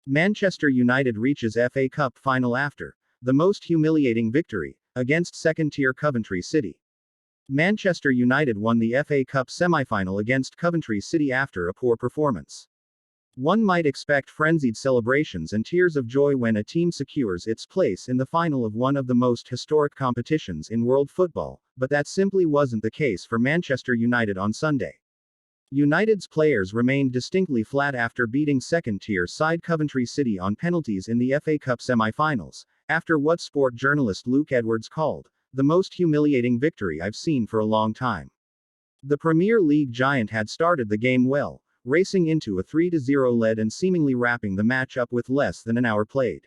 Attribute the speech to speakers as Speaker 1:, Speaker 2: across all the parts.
Speaker 1: Manchester United reaches FA Cup final after the most humiliating victory against second-tier Coventry City. Manchester United won the FA Cup semi-final against Coventry City after a poor performance. One might expect frenzied celebrations and tears of joy when a team secures its place in the final of one of the most historic competitions in world football, but that simply wasn't the case for Manchester United on Sunday. United's players remained distinctly flat after beating second-tier side Coventry City on penalties in the FA Cup semi-finals, after what sport journalist Luke Edwards called the most humiliating victory I've seen for a long time. The Premier League giant had started the game well, racing into a 3-0 lead and seemingly wrapping the match up with less than an hour played.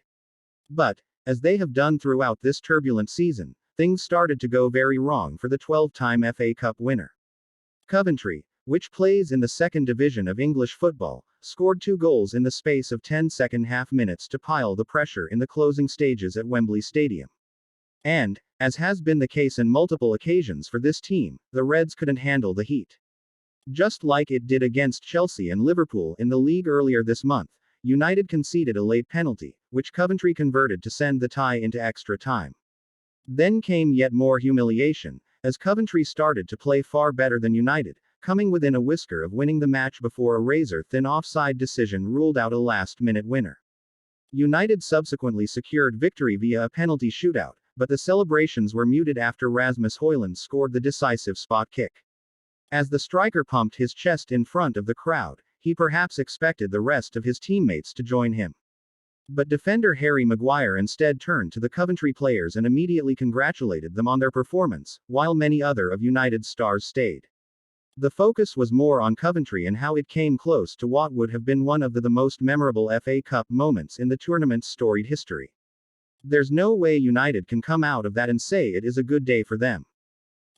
Speaker 1: But, as they have done throughout this turbulent season, things started to go very wrong for the 12-time FA Cup winner. Coventry, which plays in the second division of English football, scored 2 goals in the space of 10 second-half minutes to pile the pressure in the closing stages at Wembley Stadium. And, as has been the case in multiple occasions for this team, the Reds couldn't handle the heat. Just like it did against Chelsea and Liverpool in the league earlier this month, United conceded a late penalty, which Coventry converted to send the tie into extra time. Then came yet more humiliation, as Coventry started to play far better than United, coming within a whisker of winning the match before a razor-thin offside decision ruled out a last-minute winner. United subsequently secured victory via a penalty shootout, but the celebrations were muted after Rasmus Højlund scored the decisive spot kick. As the striker pumped his chest in front of the crowd, he perhaps expected the rest of his teammates to join him. But defender Harry Maguire instead turned to the Coventry players and immediately congratulated them on their performance, while many other of United's stars stayed. The focus was more on Coventry and how it came close to what would have been one of the most memorable FA Cup moments in the tournament's storied history. There's no way United can come out of that and say it is a good day for them.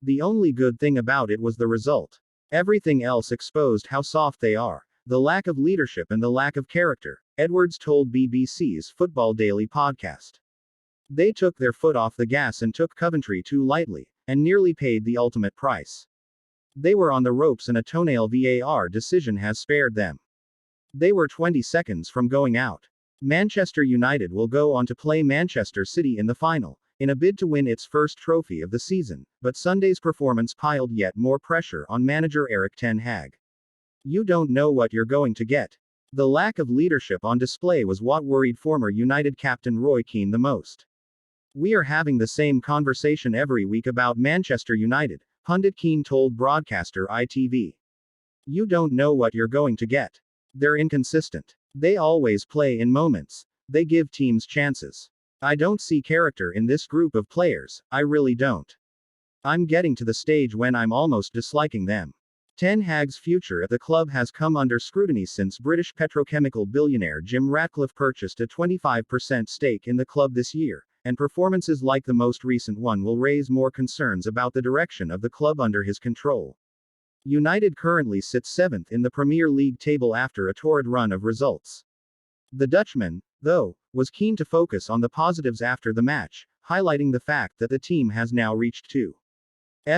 Speaker 1: The only good thing about it was the result. Everything else exposed how soft they are, the lack of leadership and the lack of character, Edwards told BBC's Football Daily podcast. They took their foot off the gas and took Coventry too lightly, and nearly paid the ultimate price. They were on the ropes and a toenail VAR decision has spared them. They were 20 seconds from going out. Manchester United will go on to play Manchester City in the final, in a bid to win its first trophy of the season, but Sunday's performance piled yet more pressure on manager Erik ten Hag. You don't know what you're going to get. The lack of leadership on display was what worried former United captain Roy Keane the most. We are having the same conversation every week about Manchester United, pundit Keane told broadcaster ITV. You don't know what you're going to get. They're inconsistent. They always play in moments. They give teams chances. I don't see character in this group of players, I really don't. I'm getting to the stage when I'm almost disliking them. Ten Hag's future at the club has come under scrutiny since British petrochemical billionaire Jim Ratcliffe purchased a 25% stake in the club this year, and performances like the most recent one will raise more concerns about the direction of the club under his control. United currently sits 7th in the Premier League table after a torrid run of results. The Dutchman, though, was keen to focus on the positives after the match, highlighting the fact that the team has now reached 2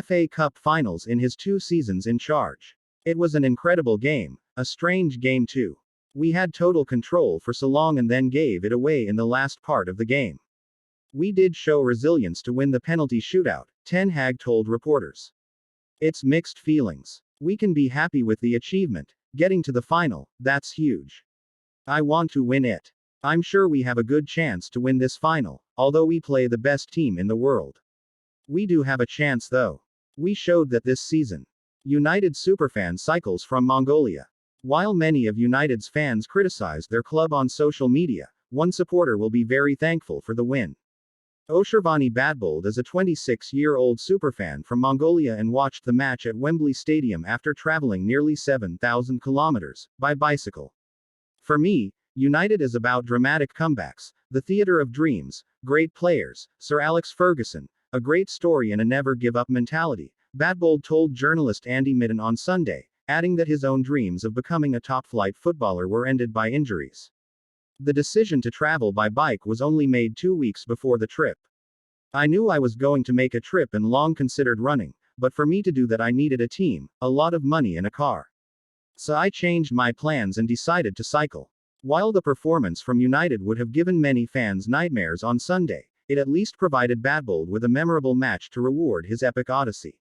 Speaker 1: FA Cup finals in his 2 seasons in charge. It was an incredible game, a strange game too. We had total control for so long and then gave it away in the last part of the game. We did show resilience to win the penalty shootout, Ten Hag told reporters. It's mixed feelings. We can be happy with the achievement, getting to the final, that's huge. I want to win it. I'm sure we have a good chance to win this final, although we play the best team in the world. We do have a chance though. We showed that this season. United superfan cycles from Mongolia. While many of United's fans criticized their club on social media, one supporter will be very thankful for the win. Oshervani Badbold is a 26-year-old superfan from Mongolia and watched the match at Wembley Stadium after traveling nearly 7,000 kilometers by bicycle. For me, United is about dramatic comebacks, the theater of dreams, great players, Sir Alex Ferguson, a great story and a never-give-up mentality, Badbold told journalist Andy Midden on Sunday, adding that his own dreams of becoming a top-flight footballer were ended by injuries. The decision to travel by bike was only made 2 weeks before the trip. I knew I was going to make a trip and long considered running, but for me to do that I needed a team, a lot of money and a car. So I changed my plans and decided to cycle. While the performance from United would have given many fans nightmares on Sunday, it at least provided Batbold with a memorable match to reward his epic odyssey.